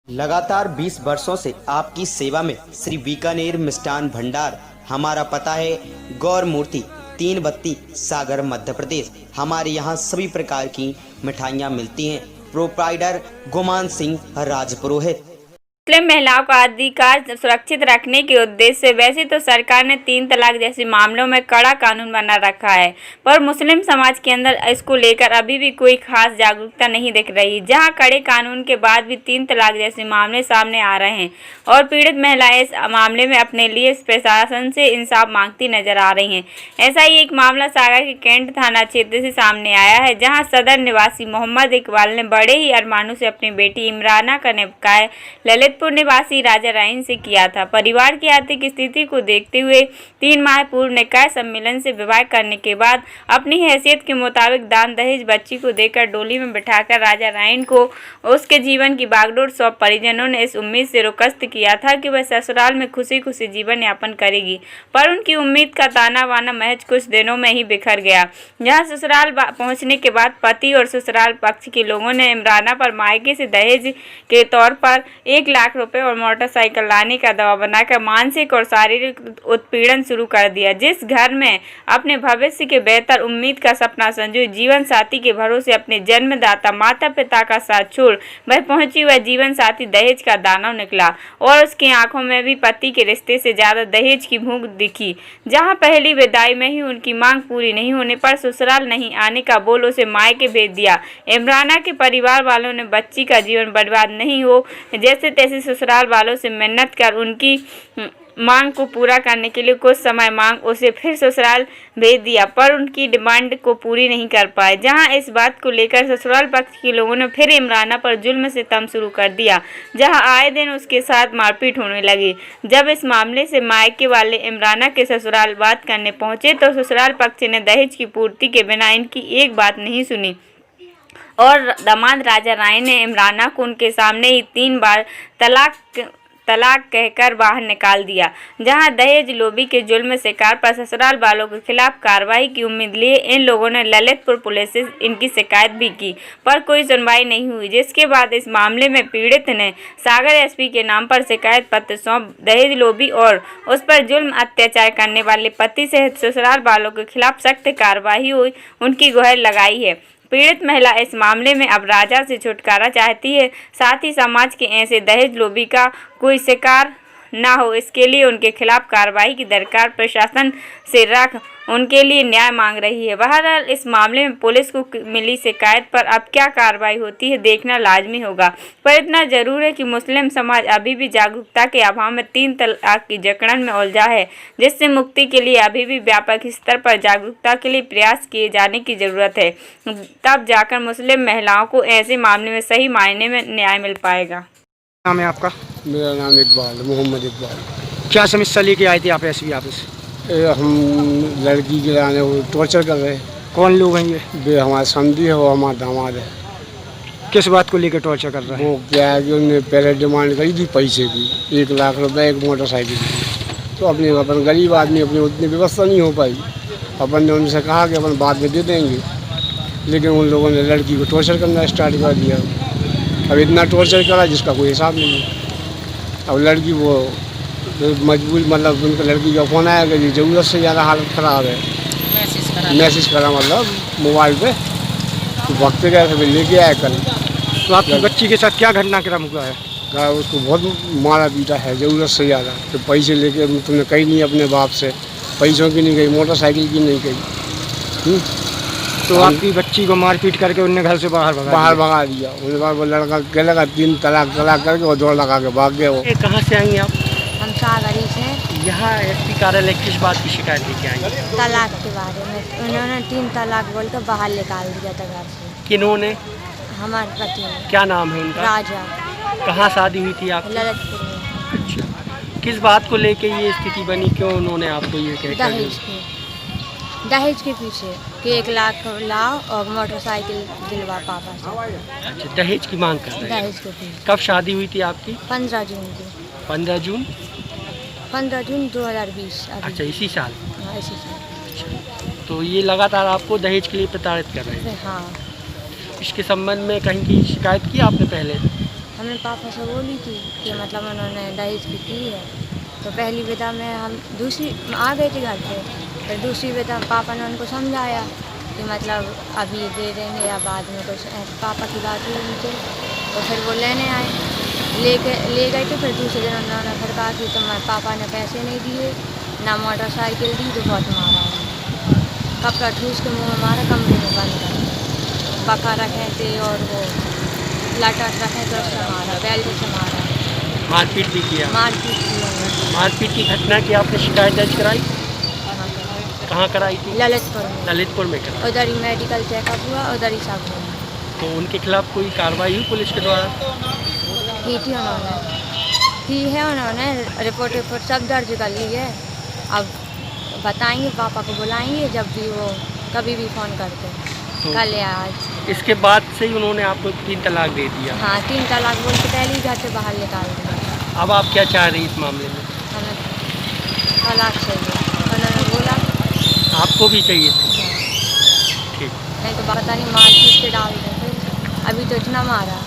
लगातार 20 वर्षों से आपकी सेवा में श्री बीकानेर मिष्ठान भंडार। हमारा पता है गौर मूर्ति 3 बत्ती सागर मध्य प्रदेश। हमारे यहाँ सभी प्रकार की मिठाइयाँ मिलती हैं। प्रोप्राइटर गुमान सिंह राजपुरोहित। मुस्लिम महिलाओं का अधिकार सुरक्षित रखने के उद्देश्य से वैसे तो सरकार ने 3 तलाक जैसे मामलों में कड़ा कानून बना रखा है, पर मुस्लिम समाज के अंदर इसको लेकर अभी भी कोई खास जागरूकता नहीं दिख रही। जहां कड़े कानून के बाद भी 3 तलाक जैसे मामले सामने आ रहे हैं और पीड़ित महिलाएं इस मामले में अपने लिए प्रशासन से इंसाफ मांगती नजर आ रही हैं। ऐसा ही एक मामला सागर के कैंट थाना क्षेत्र से सामने आया है, जहाँ सदर निवासी मोहम्मद इकबाल ने बड़े ही अरमानों से अपनी बेटी इमराना का निकाह ललितपुर निवासी राजा राइन से किया था। परिवार की आर्थिक स्थिति को देखते हुए 3 माह पूर्व निकाह सम्मेलन से विवाह करने के बाद अपनी हैसियत के मुताबिक दान दहेज बच्ची को देकर डोली में बिठाकर राजा राइन को उसके जीवन की बागडोर सौंप परिजनों ने इस उम्मीद से रुखस्त किया था कि वह ससुराल में खुशी खुशी जीवन यापन करेगी, पर उनकी उम्मीद का ताना बाना महज कुछ दिनों में ही बिखर गया। जहाँ ससुराल पहुँचने के बाद पति और ससुराल पक्ष के लोगों ने इमराना पर मायके से दहेज के तौर पर 1 लाख रुपए और मोटरसाइकिल लाने का दबाव बनाकर मानसिक और शारीरिक उत्पीड़न शुरू कर दिया। जिस घर में अपने भविष्य के बेहतर उम्मीद का सपना संजोए जीवन साथी के भरोसे अपने जन्मदाता माता पिता का साथ छोड़ वह पहुंची, वह जीवन साथी दहेज का दानव निकला और उसकी आंखों में भी पति के रिश्ते से ज्यादा दहेज की भूख दिखी। जहां पहली विदाई में ही उनकी मांग पूरी नहीं होने पर ससुराल नहीं आने का बोल उसे मायके भेज दिया। इमराना के परिवार वालों ने बच्ची का जीवन बर्बाद नहीं हो जैसे तैसे ससुराल वालों से मिन्नत कर उनकी मांग को पूरा करने के लिए कुछ समय मांग उसे फिर ससुराल भेज दिया, पर उनकी डिमांड को पूरी नहीं कर पाए। जहां इस बात को लेकर ससुराल पक्ष के लोगों ने फिर इमराना पर जुल्म सितम शुरू कर दिया, जहां आए दिन उसके साथ मारपीट होने लगी। जब इस मामले से मायके वाले इमराना के ससुराल बात करने पहुंचे तो ससुराल पक्ष ने दहेज की पूर्ति के बिना इनकी एक बात नहीं सुनी और दामाद राजा राय ने इमराना को उनके सामने ही 3 बार तलाक कहकर बाहर निकाल दिया। जहां दहेज लोभी के जुल्म शिकार पर ससुराल वालों के खिलाफ कार्रवाई की उम्मीद लिए इन लोगों ने ललितपुर पुलिस से इनकी शिकायत भी की, पर कोई सुनवाई नहीं हुई। जिसके बाद इस मामले में पीड़ित ने सागर एसपी के नाम पर शिकायत पत्र सौंप दहेज लोभी और उस पर जुल्म अत्याचार करने वाले पति सहित ससुराल वालों के खिलाफ सख्त कार्रवाई हुई उनकी गुहार लगाई है। पीड़ित महिला इस मामले में अब राजा से छुटकारा चाहती है, साथ ही समाज के ऐसे दहेज लोभी का कोई शिकार ना हो इसके लिए उनके खिलाफ कार्रवाई की दरकार प्रशासन से रख उनके लिए न्याय मांग रही है। बहरहाल इस मामले में पुलिस को मिली शिकायत पर अब क्या कार्रवाई होती है देखना लाजमी होगा, पर इतना जरूर है कि मुस्लिम समाज अभी भी जागरूकता के अभाव में 3 तलाक की जकड़न में उलझा है, जिससे मुक्ति के लिए अभी भी व्यापक स्तर पर जागरूकता के लिए प्रयास किए जाने की जरूरत है। तब जाकर मुस्लिम महिलाओं को ऐसे मामले में सही मायने में न्याय मिल पाएगा। नाम है आपका? मेरा नाम इकबाल, मोहम्मद इकबाल। क्या समस्या लेके आए थे आप एसपी ऑफिस? हम लड़की के लाने वो टॉर्चर कर रहे हैं। कौन लोग हैं ये? वे हमारे समधी है, वो हमारा दामाद है। किस बात को लेकर टॉर्चर कर रहे हैं? वो क्या है कि उन्होंने पहले डिमांड करी थी पैसे की, 1 लाख रुपए, 1 मोटरसाइकिल की। तो अपने अपन गरीब आदमी, अपनी उतनी व्यवस्था नहीं हो पाई। अपन ने उनसे कहा कि अपन बाद में दे देंगे, लेकिन उन लोगों ने लड़की को टॉर्चर करना स्टार्ट कर दिया। अब इतना टॉर्चर करा जिसका कोई हिसाब नहीं है। अब लड़की वो मजबूर, मतलब उनका लड़की का फ़ोन आया कि ज़रूरत से ज़्यादा हालत ख़राब है, मैसेज करा मतलब मोबाइल पे, तो वक्त गए थे लेके आए कल। तो आपकी बच्ची के साथ क्या घटनाक्रम हुआ है? उसको बहुत मारा पीटा है ज़रूरत से ज़्यादा। तो पैसे लेके तुमने कही नहीं अपने बाप से, पैसों की नहीं कही, मोटरसाइकिल की नहीं कही। तो आपकी बच्ची को मारपीट करके उनने घर से बाहर भगा दिया। उसके बाद वो लड़का कह लगा 3 तलाक करके वो दौड़ लगा के भाग गया। वो कहाँ से आई आप? हम सागरी से। यहाँ एसपी कार्यालय किस बात की शिकायत लेके आई? तलाक के बारे में उन्होंने 3 तलाक बोल कर बाहर निकाल दिया था घर से। किन्होंने? हमारे पति ने। क्या नाम है उनका? राजा। कहाँ शादी हुई थी आपकी? ललितपुर में। अच्छा, किस बात को लेके ये स्थिति बनी, क्यों उन्होंने आपको ये कह दहेज के पीछे कि 1 लाख लाओ और मोटरसाइकिल दिलवा पापा से। अच्छा, दहेज की मांग कर रहे हैं। दहेज के पीछे। कब शादी हुई थी आपकी? 15 जून को। 15 जून 2020। अच्छा, इसी साल? हाँ, इसी साल। तो ये लगातार आपको दहेज के लिए प्रताड़ित कर रहे हैं? हाँ। इसके संबंध में कहीं की शिकायत की आपने पहले? हमने पापा से बोली थी कि मतलब उन्होंने दहेज की है। तो पहली विदा में हम दूसरी आ गए थे घर पे, फिर दूसरी विदा पापा ने उनको समझाया कि मतलब अभी दे देंगे या बाद में कुछ पापा की बात हुई उनसे। तो फिर वो लेने आए, ले गए थे। फिर दूसरे दिन उन्होंने फिर कहा कि पापा ने पैसे नहीं दिए, ना मोटरसाइकिल दी, तो बहुत मारा है। कपड़ा ठूस के मुँह में मारा, कमरे में बंद कर पका रखे थे और वो लटक रखे तो उससे मारा, बेल्ट से मारा, मारपीट भी किया? मारपीट की उन्होंने। मारपीट की घटना की आपने शिकायत दर्ज कराई? वहाँ पे कहाँ कराई थी? ललितपुर में, ललितपुर में कराई। उधर ही मेडिकल चेकअप हुआ, उधर ही सब हुआ। तो उनके खिलाफ कोई कार्रवाई हुई पुलिस के द्वारा? की थी उन्होंने, की है उन्होंने, रिपोर्ट सब दर्ज कर ली है। अब बताएंगे, पापा को बुलाएंगे जब भी वो कभी भी फ़ोन करते, तो कल या आज। इसके बाद से ही उन्होंने आपको 3 तलाक दे दिया? हाँ, 3 तलाक बोल के पहले ही घर से बाहर निकाल दिया। अब आप क्या चाह रही इस मामले में? हमें तलाक चाहिए, उन्होंने बोला। आपको भी चाहिए था? हाँ, ठीक। नहीं तो पता नहीं मार पीट के डाल देते। अभी तो इतना मारा।